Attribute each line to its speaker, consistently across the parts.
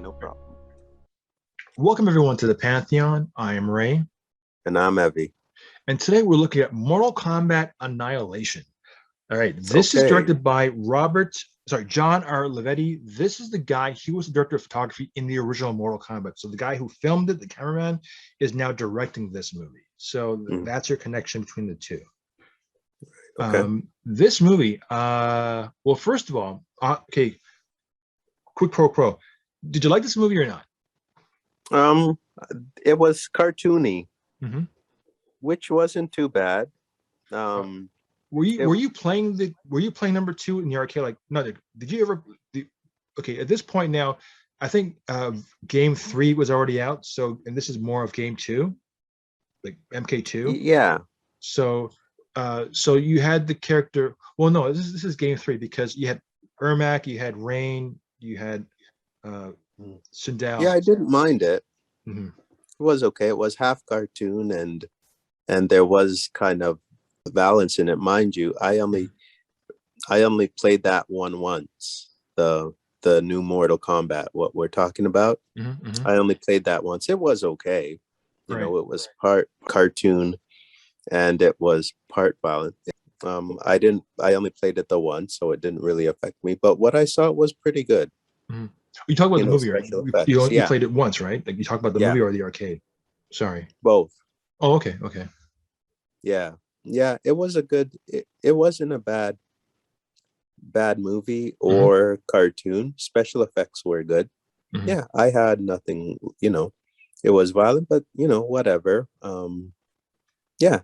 Speaker 1: no problem.
Speaker 2: Welcome everyone to the Pantheon. I am Ray.
Speaker 1: And I'm Evy.
Speaker 2: And today we're looking at Mortal Kombat Annihilation. All right, this is directed by John R. Levetti. This is the guy, he was the director of photography in the original Mortal Kombat. So the guy who filmed it, the cameraman, is now directing this movie. So that's your connection between the two.
Speaker 1: Okay.
Speaker 2: This movie, well, first of all, okay, quick pro. Did you like this movie or not?
Speaker 1: It was cartoony, which wasn't too bad.
Speaker 2: Were you playing number 2 in the arcade? Like, no, did you ever? Okay, at this point now, I think game 3 was already out. So, and this is more of game 2, like MK2.
Speaker 1: Yeah.
Speaker 2: So, so you had the character. Well, no, this is game 3 because you had Ermac, you had Rain, you had Sindel.
Speaker 1: Yeah, I didn't mind it.
Speaker 2: It
Speaker 1: was okay. It was half cartoon and there was kind of balance in it, mind you. I only played that one once. The new Mortal Kombat, what we're talking about. I only played that once. It was okay. You know, it was part cartoon and it was part violent. I only played it the once, so it didn't really affect me. But what I saw was pretty good.
Speaker 2: You talk about the movie, right? You played it once, right? Like you talk about the movie or the arcade? Sorry.
Speaker 1: Both.
Speaker 2: Oh, okay.
Speaker 1: Yeah. It was a good. It wasn't a bad movie or cartoon. Special effects were good. Yeah, I had nothing. You know, it was violent, but you know, whatever. Yeah,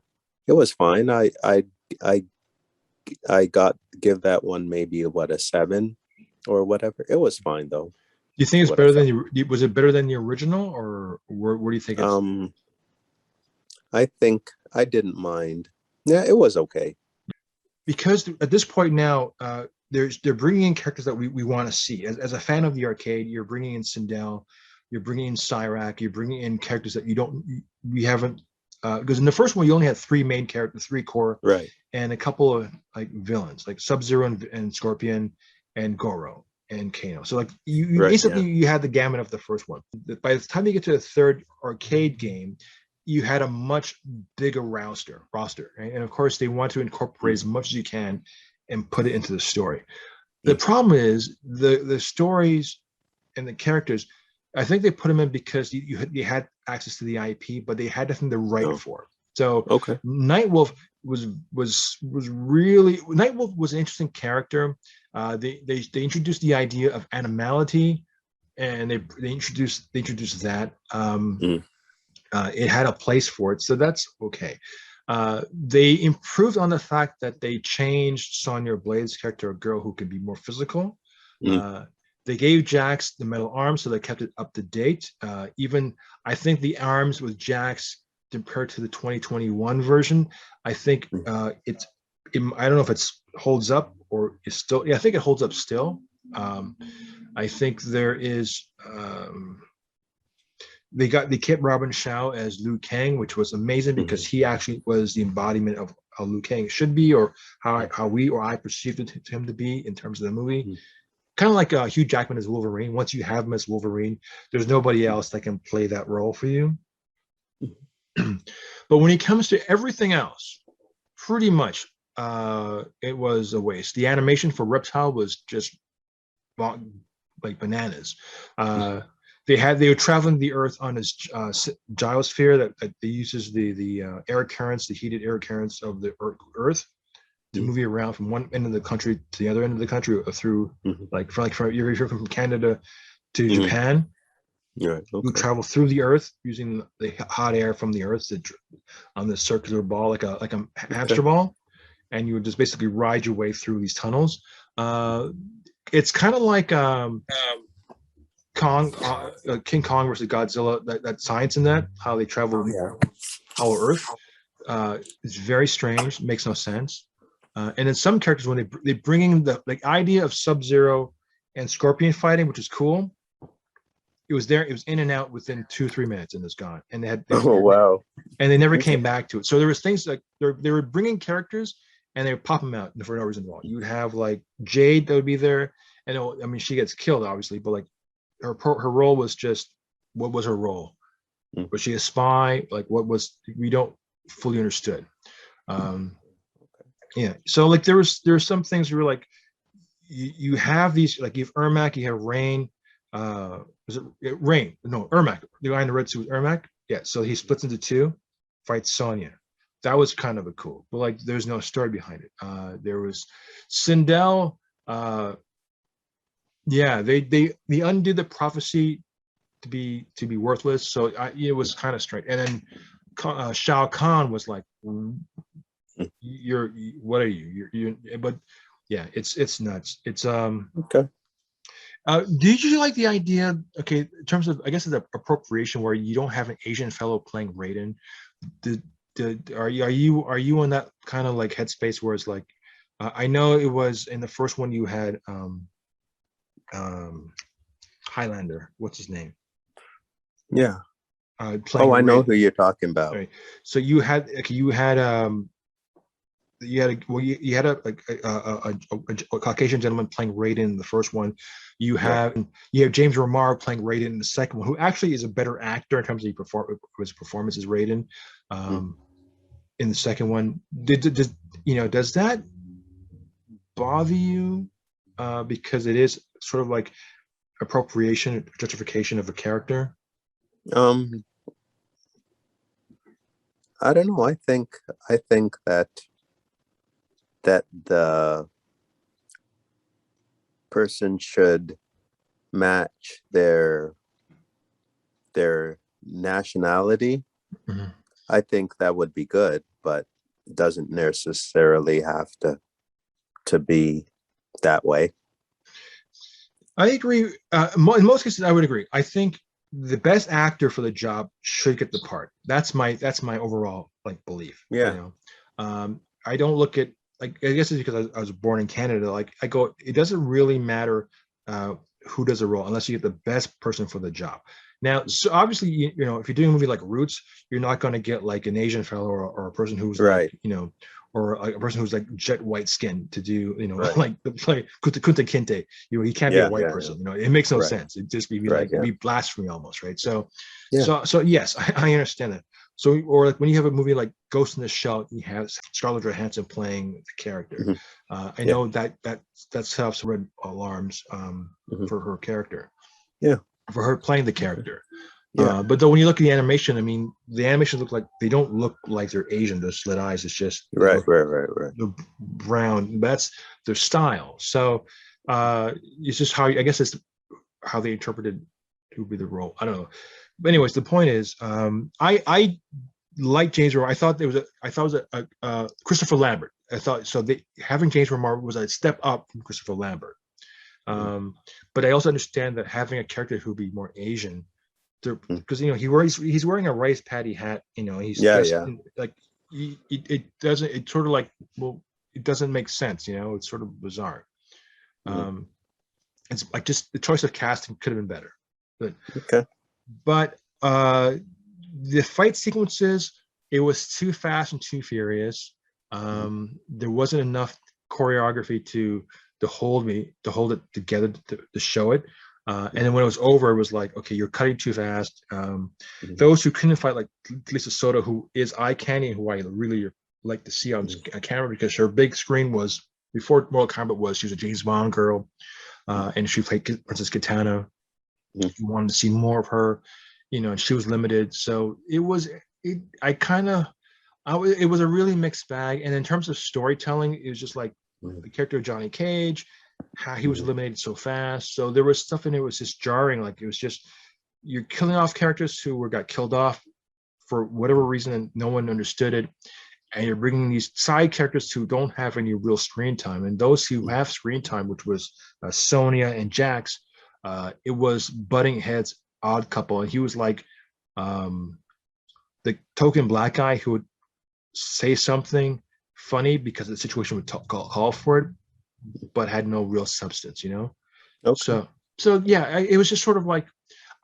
Speaker 1: it was fine. I give that one maybe a 7 or whatever. It was fine though.
Speaker 2: Do you think it's better than was it better than the original, or where do you think it's?
Speaker 1: I think I didn't mind. Yeah, it was okay.
Speaker 2: Because at this point now, they're bringing in characters that we want to see. As a fan of the arcade, you're bringing in Sindel, you're bringing in Cyrac, you're bringing in characters that we haven't. Because in the first one, you only had 3 main characters, 3 core,
Speaker 1: right,
Speaker 2: and a couple of like villains, like Sub-Zero and Scorpion, and Goro and Kano. So like you basically you had the gamut of the first one. By the time you get to the third arcade game, you had a much bigger roster, right? And of course, they want to incorporate as much as you can and put it into the story. The problem is the stories and the characters. I think they put them in because you had access to the IP, but they had nothing to write for. So Nightwolf was really Nightwolf was an interesting character. They introduced the idea of animality, and they introduced that. It had a place for it, so that's okay. They improved on the fact that they changed Sonya Blade's character, a girl who could be more physical. They gave Jax the metal arms, so they kept it up to date. Even I think the arms with Jax compared to the 2021 version, I think I don't know if it's holds up or is still. Yeah, I think it holds up still. I think there is. They kept Robin Xiao as Liu Kang, which was amazing because he actually was the embodiment of how Liu Kang should be, or how I perceived him to be in terms of the movie. Kind of like Hugh Jackman as Wolverine. Once you have him as Wolverine, there's nobody else that can play that role for you. But when it comes to everything else, pretty much it was a waste. The animation for Reptile was just like bananas. They were traveling the Earth on his gyrosphere that uses the air currents, the heated air currents of the Earth, to move you around from one end of the country to the other end of the country, through you're from Canada to Japan. You travel through the Earth using the hot air from the Earth on this circular ball, like a hamster ball, and you would just basically ride your way through these tunnels. It's kind of like King Kong versus Godzilla. That science in that, how they travel Hollow Earth. It's very strange. Makes no sense. And then some characters, when they bring in the idea of Sub-Zero and Scorpion fighting, which is cool. It was in and out within 2-3 minutes, and it's gone. And and they never came back to it. So there was things like they were bringing characters and they would pop them out for no reason at all. You would have like Jade that would be there, and I mean she gets killed obviously, but like her role was just, what was her role?
Speaker 1: Mm.
Speaker 2: Was she a spy? Like, what was, we don't fully understood. Yeah. So like there's some things where like you have these, like you have Ermac, you have Rain. Was it Rain? No, Ermac. The guy in the red suit was Ermac. Yeah. So he splits into two, fights Sonya. That was kind of a cool, but like there's no story behind it. There was Sindel. Yeah, they undid the prophecy to be worthless. So it was kind of strange. And then Xiao Kahn was like, what are you? But yeah, it's nuts. It's
Speaker 1: Okay.
Speaker 2: Did you like the idea? Okay, in terms of, I guess, it's appropriation where you don't have an Asian fellow playing Raiden. Are you in that kind of like headspace where it's like, I know it was in the first one you had Highlander. What's his name?
Speaker 1: Yeah.
Speaker 2: Playing
Speaker 1: I know
Speaker 2: Raiden.
Speaker 1: who you're talking about.
Speaker 2: Right. So you had a Caucasian gentleman playing Raiden in the first one. You have James Remar playing Raiden in the second one, who actually is a better actor in terms of his performance as Raiden. In the second one, does that bother you? Because it is sort of like appropriation, justification of a character.
Speaker 1: I don't know. I think that the person should match their nationality.
Speaker 2: Mm-hmm.
Speaker 1: I think that would be good, but it doesn't necessarily have to be that way.
Speaker 2: I agree. In most cases, I would agree. I think the best actor for the job should get the part. That's my overall like belief.
Speaker 1: Yeah.
Speaker 2: I don't look at, like, I guess it's because I was born in Canada. Like I go, it doesn't really matter who does a role unless you get the best person for the job. Now, so obviously, if you're doing a movie like Roots, you're not going to get like an Asian fellow or a person who's
Speaker 1: right.
Speaker 2: like, or like a person who's like jet white skin to do,
Speaker 1: right.
Speaker 2: like the play Kunta Kinte. He can't be a white person. It makes no sense. It just be like be blasphemy almost, right? So, so yes, I understand that. So, or like when you have a movie like Ghost in the Shell, you have Scarlett Johansson playing the character.
Speaker 1: Mm-hmm.
Speaker 2: I know that sets off some red alarms for her character.
Speaker 1: Yeah.
Speaker 2: For her playing the character.
Speaker 1: Yeah.
Speaker 2: But though when you look at the animation, I mean, the animations look like, they don't look like they're Asian, those slit eyes. It's just
Speaker 1: right.
Speaker 2: The brown. That's their style. So it's just how, I guess it's how they interpreted who would be the role. I don't know. But anyways, the point is, I like James Remar. I thought it was a Christopher Lambert. I thought so. Having James Remar was a step up from Christopher Lambert. But I also understand that having a character who would be more Asian, because he's wearing a rice paddy hat. He's like it doesn't. It's sort of like, well, it doesn't make sense. It's sort of bizarre. It's like just the choice of casting could have been better. But the fight sequences, it was too fast and too furious. There wasn't enough choreography to hold it together to show it. And then when it was over, it was like, okay, you're cutting too fast. Those who couldn't fight, like Lisa Soto, who is eye candy, who I really like to see on camera, because her big screen was, before Mortal Kombat she was a James Bond girl, and she played Princess Kitana. You wanted to see more of her, and she was limited. So it was a really mixed bag. And in terms of storytelling, it was just like the character of Johnny Cage, how he was eliminated so fast. So there was stuff in it was just jarring. Like it was just, you're killing off characters who got killed off for whatever reason and no one understood it. And you're bringing these side characters who don't have any real screen time. And those who have screen time, which was Sonya and Jax, it was butting heads, odd couple. And he was like the token black guy who would say something funny because the situation would call for it, but had no real substance, Okay. So yeah, it was just sort of like,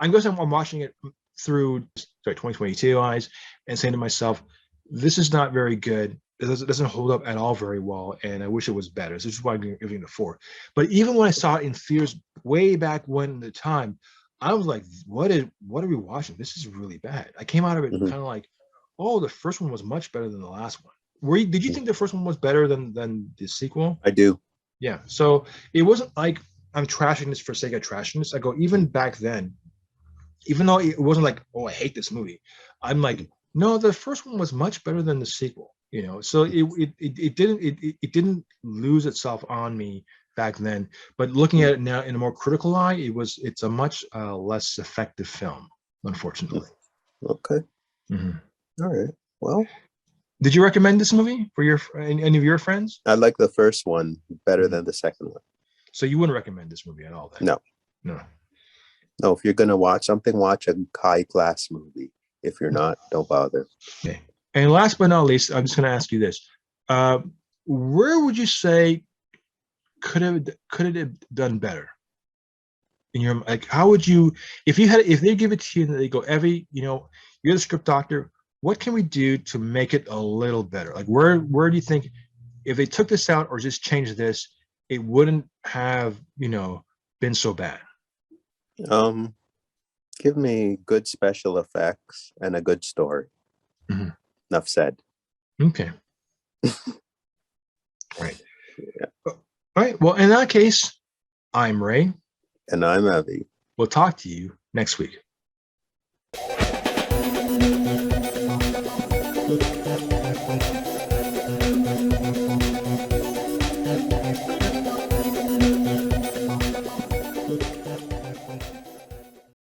Speaker 2: I guess I'm watching it through 2022 eyes and saying to myself, this is not very good. It doesn't hold up at all very well, and I wish it was better. So this is why I'm giving it a 4. But even when I saw it in theaters way back when, the time, I was like, what are we watching? This is really bad. I came out of it
Speaker 1: Mhm.
Speaker 2: kind of like, oh, the first one was much better than the last one. Did you
Speaker 1: Mhm.
Speaker 2: think the first one was better than the sequel?
Speaker 1: I do.
Speaker 2: Yeah. So it wasn't like I'm trashing this for sake of trashing this. I go, even back then, even though it wasn't like, oh, I hate this movie, I'm like, no, the first one was much better than the sequel. So it didn't lose itself on me back then. But looking at it now in a more critical eye, it's a much less effective film, unfortunately.
Speaker 1: Okay.
Speaker 2: Mhm.
Speaker 1: All right. Well,
Speaker 2: Did you recommend this movie for any of your friends?
Speaker 1: I like the first one better
Speaker 2: Mhm.
Speaker 1: than the second one.
Speaker 2: So you wouldn't recommend this movie at all then?
Speaker 1: No.
Speaker 2: No.
Speaker 1: No, if you're gonna watch something, watch a high class movie. If you're not, don't bother.
Speaker 2: Okay. And last but not least, I'm just going to ask you this: uh, where would you say could it have done better? In your, like, how would you, if they give it to you and they go, Evy, you're the script doctor. What can we do to make it a little better? Like, where do you think if they took this out or just changed this, it wouldn't have been so bad?
Speaker 1: Um, Give me good special effects and a good story.
Speaker 2: Mhm.
Speaker 1: Enough said.
Speaker 2: Okay. Right.
Speaker 1: Yeah.
Speaker 2: All right. Well, in that case, I'm Ray.
Speaker 1: And I'm Evy.
Speaker 2: We'll talk to you next week.